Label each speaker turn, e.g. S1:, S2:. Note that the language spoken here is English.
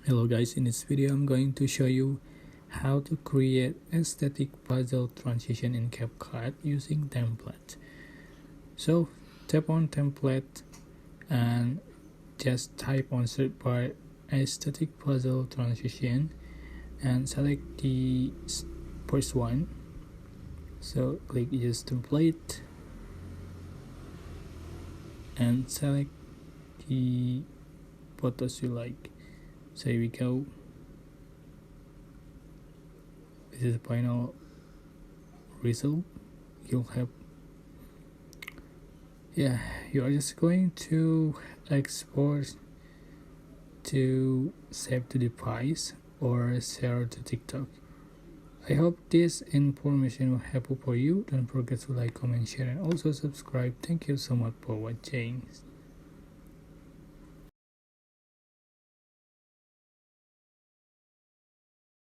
S1: Hello guys, in this video I'm going to show you how to create aesthetic puzzle transition in CapCut using template. So tap on template and just type on search bar aesthetic puzzle transition and select the first one. So click use template and select the photos you like. So here we go. This is the final result. You are just going to export to save to device or share to TikTok. I hope this information will helpful for you. Don't forget to like, comment, share, and also subscribe. Thank you so much for watching.